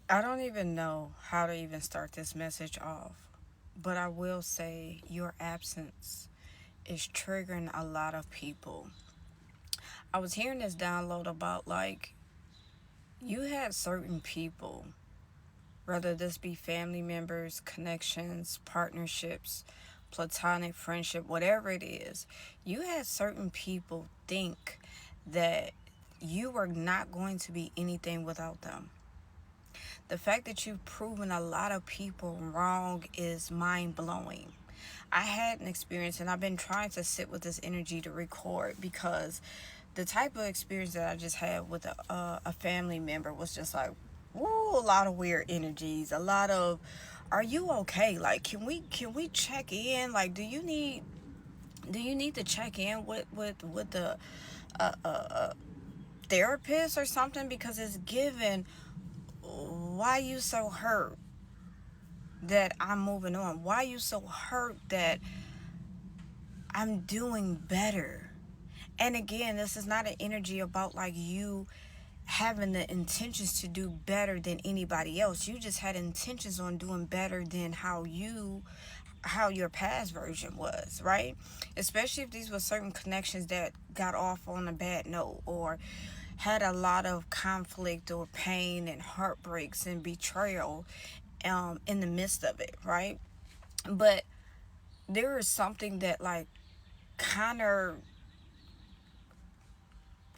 I don't even know how to even start this message off, but I will say your absence is triggering a lot of people. I was hearing this download about like you had certain people, whether this be family members, connections, partnerships, platonic friendship, whatever it is, you had certain people think that you were not going to be anything without them. The fact that you've proven a lot of people wrong is mind blowing. I had an experience and I've been trying to sit with this energy to record because the type of experience that I just had with a family member was just like, woo, a lot of weird energies, a lot of, are you okay? Like, can we check in? Like, do you need to check in with the therapist or something because it's given. Why you so hurt that I'm moving on? Why you so hurt that I'm doing better? And again, this is not an energy about like you having the intentions to do better than anybody else. You just had intentions on doing better than how your past version was, right? Especially if these were certain connections that got off on a bad note or had a lot of conflict or pain and heartbreaks and betrayal in the midst of it, right? But there is something that like counter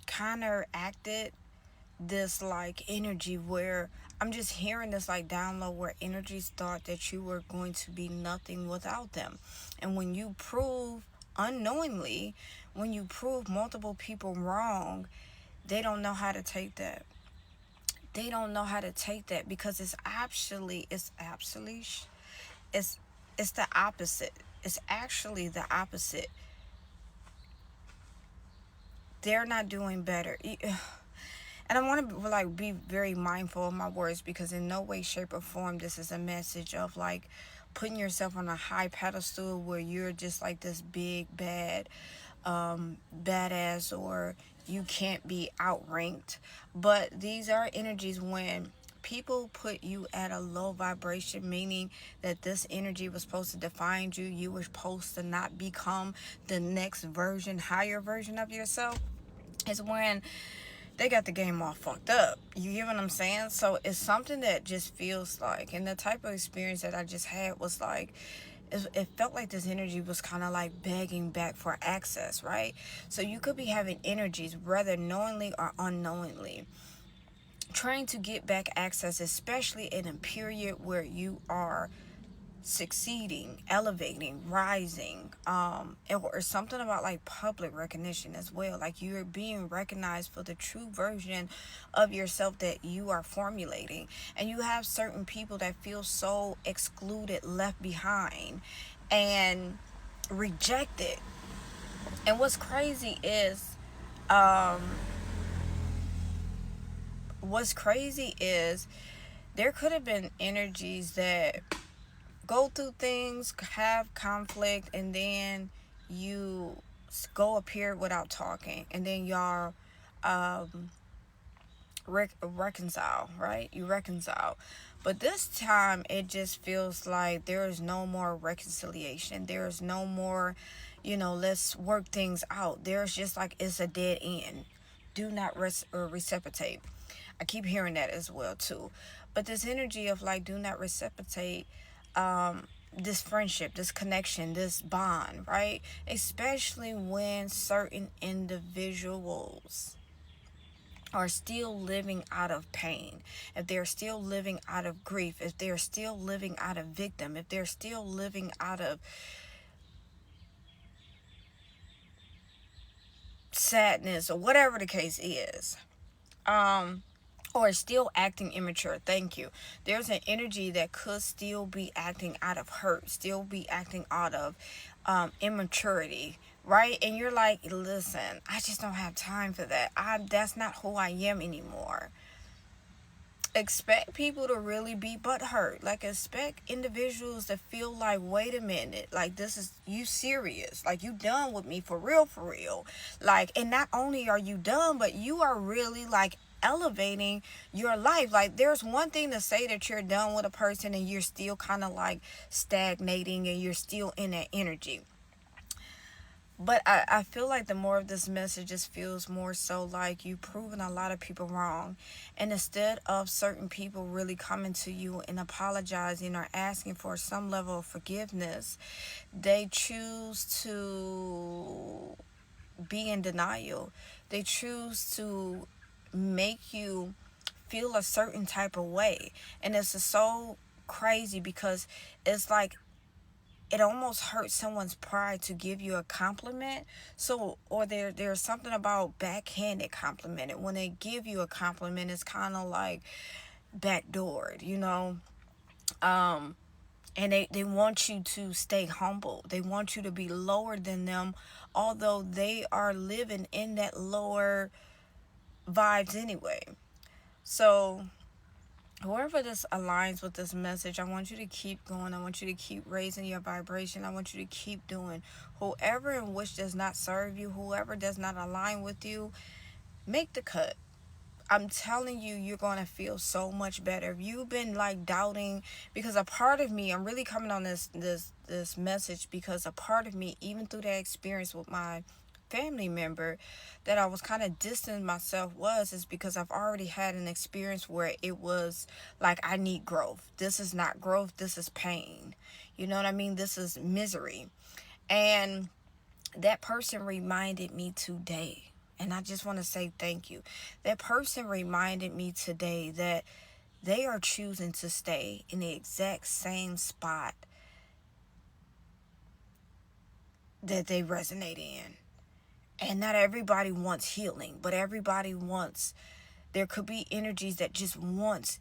counteracted this like energy where I'm just hearing this like download where energies thought that you were going to be nothing without them. And when you prove unknowingly, when you prove multiple people wrong, they don't know how to take that. They don't know how to take that because it's it's the opposite. It's actually the opposite. They're not doing better. And I want to like be very mindful of my words because in no way, shape, or form this is a message of like putting yourself on a high pedestal where you're just like this big bad badass or you can't be outranked. But these are energies when people put you at a low vibration, meaning that this energy was supposed to define you. You were supposed to not become the next version, higher version of yourself. Is when they got the game all fucked up. You get what I'm saying? So it's something that just feels like, and the type of experience that I just had was like, it felt like this energy was kind of like begging back for access, right? So you could be having energies, whether knowingly or unknowingly, trying to get back access, especially in a period where you are succeeding, elevating, rising, or something about like public recognition as well. Like you're being recognized for the true version of yourself that you are formulating. And you have certain people that feel so excluded, left behind, and rejected. And um, what's crazy is there could have been energies that go through things, have conflict, and then you go a period without talking, and then y'all um, reconcile, right? You reconcile. But this time, it just feels like there is no more reconciliation. There is no more, let's work things out. There's just like it's a dead end. Do not reciprocate. I keep hearing that as well too. But this energy of like do not reciprocate, this friendship, this connection, this bond, right? Especially when certain individuals are still living out of pain, if they're still living out of grief, if they're still living out of victim, if they're still living out of sadness or whatever the case is. Um, or still acting immature. Thank you. There's an energy that could still be acting out of hurt, still be acting out of immaturity, right? And you're like, listen, I just don't have time for that. That's not who I am anymore. expect people to really be butthurt. Like, expect individuals to feel like, wait a minute, like, this is, you serious? Like, you done with me for real, for real? Like, and not only are you done, but you are really like elevating your life. Like, there's one thing to say that you're done with a person and you're still kind of like stagnating and you're still in that energy. But I feel like the more of this message just feels more so like you proving a lot of people wrong. And instead of certain people really coming to you and apologizing or asking for some level of forgiveness, they choose to be in denial. They choose to make you feel a certain type of way. And it's so crazy because it's like it almost hurts someone's pride to give you a compliment. So, or there's something about backhanded compliment. And when they give you a compliment, it's kind of like backdoored, you know. And they want you to stay humble. They want you to be lower than them, although they are living in that lower vibes anyway. So whoever this aligns with this message, I want you to keep going. I want you to keep raising your vibration. I want you to keep doing. Whoever in which does not serve you, whoever does not align with you, make the cut. I'm telling you, you're going to feel so much better. If you've been like doubting, because a part of me, I'm really coming on this message because a part of me, even through that experience with my family member, that I was kind of distancing myself is because I've already had an experience where it was like, I need growth. This is not growth, this is pain. You know what I mean? This is misery. And that person reminded me today, and I just want to say thank you. That person reminded me today that they are choosing to stay in the exact same spot that they resonate in. And not everybody wants healing, but everybody wants, there could be energies that just wants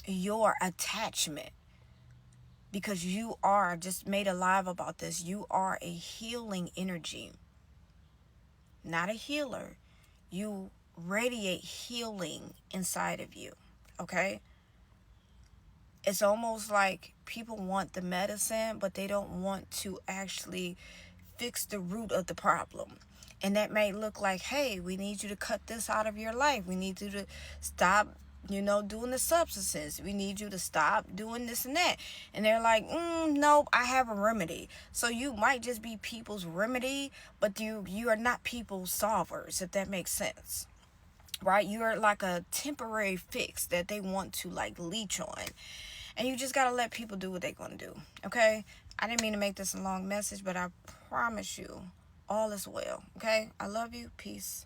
your attachment, because you are, just made alive about this, you are a healing energy, not a healer. You radiate healing inside of you, okay? It's almost like people want the medicine, but they don't want to actually fix the root of the problem. And that may look like, hey, we need you to cut this out of your life. We need you to stop, doing the substances. We need you to stop doing this and that. And they're like, nope, I have a remedy. So you might just be people's remedy, but you are not people's solvers, if that makes sense. Right? You're like a temporary fix that they want to like leech on. And you just got to let people do what they're going to do. Okay? I didn't mean to make this a long message, but I promise you all is well. Okay? I love you. Peace.